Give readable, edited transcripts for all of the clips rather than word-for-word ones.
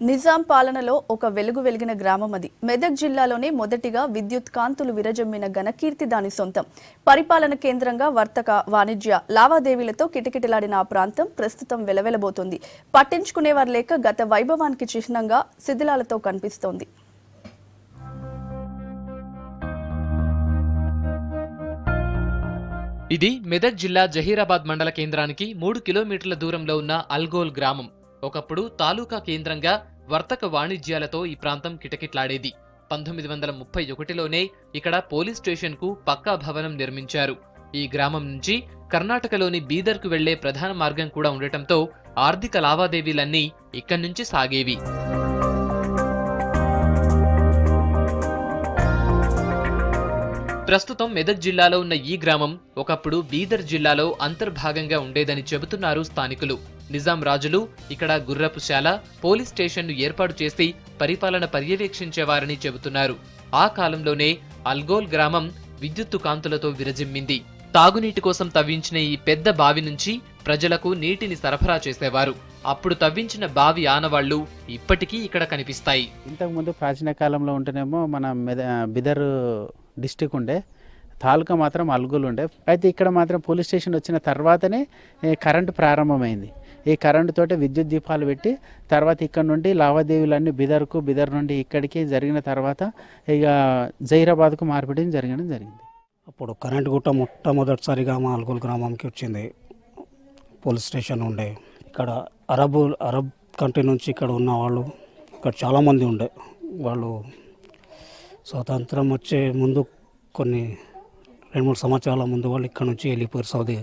నిజాం పాలనలో ఒక వెలుగు వెలిగిన గ్రామం అది. మెదక్ జిల్లాలోనే మొదటిగా విద్యుత్ కాంతులు విరజమ్మిన ఘనకీర్తి దాని సొంతం. పరిపాలన కేంద్రంగా వర్తక వాణిజ్య లావాదేవీలతో కిటకిటలాడిన ఆ ప్రాంతం ప్రస్తుతం వెలవెలబోతోంది. పట్టించుకునేవారు లేక గత వైభవానికి చిహ్నంగా శిథిలాలతో కనిపిస్తోంది. ఇది మెదక్ జిల్లా జహీరాబాద్ మండల కేంద్రానికి 3 కిలోమీటర్ల దూరంలో ఉన్న అల్గోల్ గ్రామం. ఒకప్పుడు తాలూకా కేంద్రంగా వర్తక వాణిజ్యాలతో ఈ ప్రాంతం కిటకిట్లాడేది. 1931లోనే ఇక్కడ పోలీస్ స్టేషన్ కు పక్కా భవనం నిర్మించారు. ఈ గ్రామం నుంచి కర్ణాటకలోని బీదర్కు వెళ్లే ప్రధాన మార్గం కూడా ఉండటంతో ఆర్థిక లావాదేవీలన్నీ ఇక్కడి నుంచి సాగేవి. ప్రస్తుతం మెదక్ జిల్లాలో ఉన్న ఈ గ్రామం ఒకప్పుడు బీదర్ జిల్లాలో అంతర్భాగంగా ఉండేదని చెబుతున్నారు స్థానికులు. నిజాం రాజులు ఇక్కడ గుర్రపుశాల, పోలీస్ స్టేషన్ను ఏర్పాటు చేసి పరిపాలన పర్యవేక్షించేవారని చెబుతున్నారు. ఆ కాలంలోనే అల్గోల్ గ్రామం విద్యుత్తు కాంతులతో విరజిమ్మింది. తాగునీటి కోసం తవ్వించిన ఈ పెద్ద బావి నుంచి ప్రజలకు నీటిని సరఫరా చేసేవారు. అప్పుడు తవ్వించిన బావి ఆనవాళ్లు ఇప్పటికీ ఇక్కడ కనిపిస్తాయి. ఇంతకుముందు ప్రాచీన కాలంలో ఉంటేనేమో మన బిదర్ డిస్టిక్ ఉండే, తాలూకా మాత్రం అల్గోల్ ఉండే. అయితే ఇక్కడ మాత్రం పోలీస్ స్టేషన్ వచ్చిన తర్వాతనే కరెంటు ప్రారంభమైంది. ఈ కరెంటు తోటి విద్యుత్ దీపాలు పెట్టి తర్వాత ఇక్కడ నుండి లావాదేవీలన్నీ బిదర్ నుండి ఇక్కడికి జరిగిన తర్వాత ఇక జహీరాబాద్కు మార్పిడి జరిగింది. అప్పుడు కరెంటు గుట్ట మొట్టమొదటిసారిగా మా అల్గోల్ గ్రామంకి వచ్చింది. పోలీస్ స్టేషన్ ఉండే. ఇక్కడ అరబ్ కంట్రీ నుంచి ఇక్కడ ఉన్న వాళ్ళు ఇక్కడ చాలామంది ఉండే. వాళ్ళు స్వాతంత్రం వచ్చే ముందు కొన్ని 2-3 సంవత్సరాల ముందు వాళ్ళు ఇక్కడ నుంచి వెళ్ళిపోయారు సౌదీ.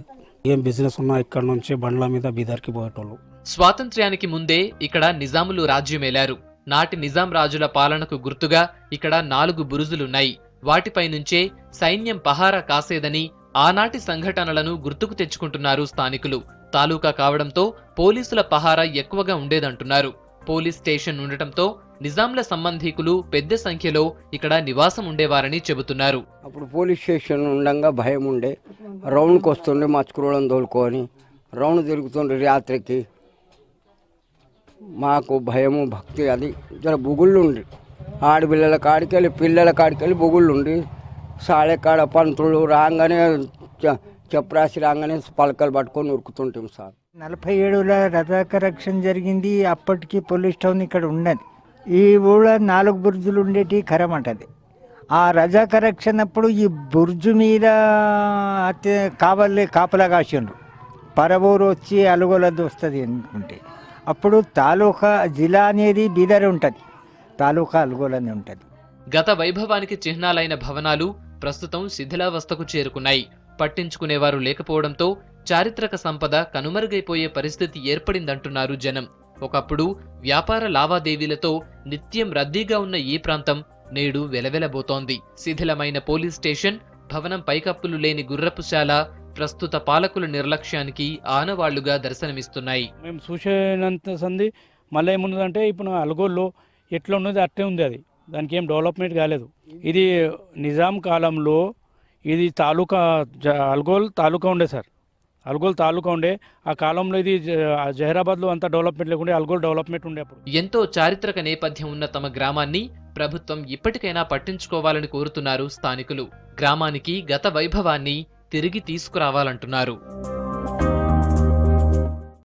ఏం బిజినెస్ ఉన్నా ఇక్కడ నుంచి బండ్ల మీద బీదర్కి పోయేటోళ్ళు. స్వాతంత్ర్యానికి ముందే ఇక్కడ నిజాములు రాజ్యమేలారు. నాటి నిజాం రాజుల పాలనకు గుర్తుగా ఇక్కడ 4 బురుజులున్నాయి. వాటిపై నుంచే సైన్యం పహారా కాసేదని ఆనాటి సంఘటనలను గుర్తుకు తెచ్చుకుంటున్నారు స్థానికులు. తాలూకా కావడంతో పోలీసుల పహారా ఎక్కువగా ఉండేదంటున్నారు. పోలీస్ స్టేషన్ ఉండటంతో నిజాంల సంబంధీకులు పెద్ద సంఖ్యలో ఇక్కడ నివాసం ఉండేవారని చెబుతున్నారు. అప్పుడు పోలీస్ స్టేషన్ ఉండగా భయం ఉండే. రౌండ్కి వస్తుండే మచ్చుకురోళ్ళని తోలుకొని రౌండ్ తిరుగుతుండే రాత్రికి. మాకు భయము భక్తి అది జర బుగుళ్ళు ఉండి ఆడపిల్లల కాడికెళ్ళి పిల్లల కాడికెళ్ళి బుగుళ్ళు ఉండి సాడే కాడ పంతులు రాగానే చెప్రాసి రాగానే పలకలు పట్టుకొని ఉరుకుతుంటాం సార్. 47లో రథకరక్షణ జరిగింది. అప్పటికి పోలీస్ టౌన్ ఇక్కడ ఉన్నది. ఈ ఊళ్ళో 4 బుర్జులు ఉండేటి కరమంటది. ఆ రజాకరక్షణ అప్పుడు ఈ బుర్జు మీద కాపలా కాసిండ్రు. పరవూరు వచ్చి అలుగోలది వస్తుంది అనుకుంటే అప్పుడు తాలూకా జిల్లా అనేది బీదర్ ఉంటుంది, తాలూకా అలుగోలని ఉంటుంది. గత వైభవానికి చిహ్నాలైన భవనాలు ప్రస్తుతం శిథిలావస్థకు చేరుకున్నాయి. పట్టించుకునేవారు లేకపోవడంతో చారిత్రక సంపద కనుమరుగైపోయే పరిస్థితి ఏర్పడిందంటున్నారు జనం. ఒకప్పుడు వ్యాపార లావాదేవీలతో నిత్యం రద్దీగా ఉన్న ఈ ప్రాంతం నేడు వెలవెలబోతోంది. శిథిలమైన పోలీస్ స్టేషన్, భవనం పైకప్పులు లేని గుర్రపుశాల ప్రస్తుత పాలకుల నిర్లక్ష్యానికి ఆనవాళ్లుగా దర్శనమిస్తున్నాయి. మేము చూసేనంత సంది మళ్ళీ ఏమున్నదంటే ఇప్పుడు అల్గోల్లో ఎట్లా ఉన్నది అట్టే ఉంది. అది దానికి ఏం డెవలప్మెంట్ కాలేదు. ఇది నిజాం కాలంలో ఇది తాలూకా అల్గోల్ తాలూకా ఉండే సార్. అల్గోల్ తాలూకా ఉండే. ఆ కాలంలో ఇది జహీరాబాద్లో అంత డెవలప్మెంట్ లేకుండే, అల్గోల్ డెవలప్మెంట్ ఉండే. అప్పుడు ఎంతో చారిత్రక నేపథ్యం ఉన్న తమ గ్రామాన్ని ప్రభుత్వం ఇప్పటికైనా పట్టించుకోవాలని కోరుతున్నారు స్థానికులు. గ్రామానికి గత వైభవాన్ని తిరిగి తీసుకురావాలంటున్నారు.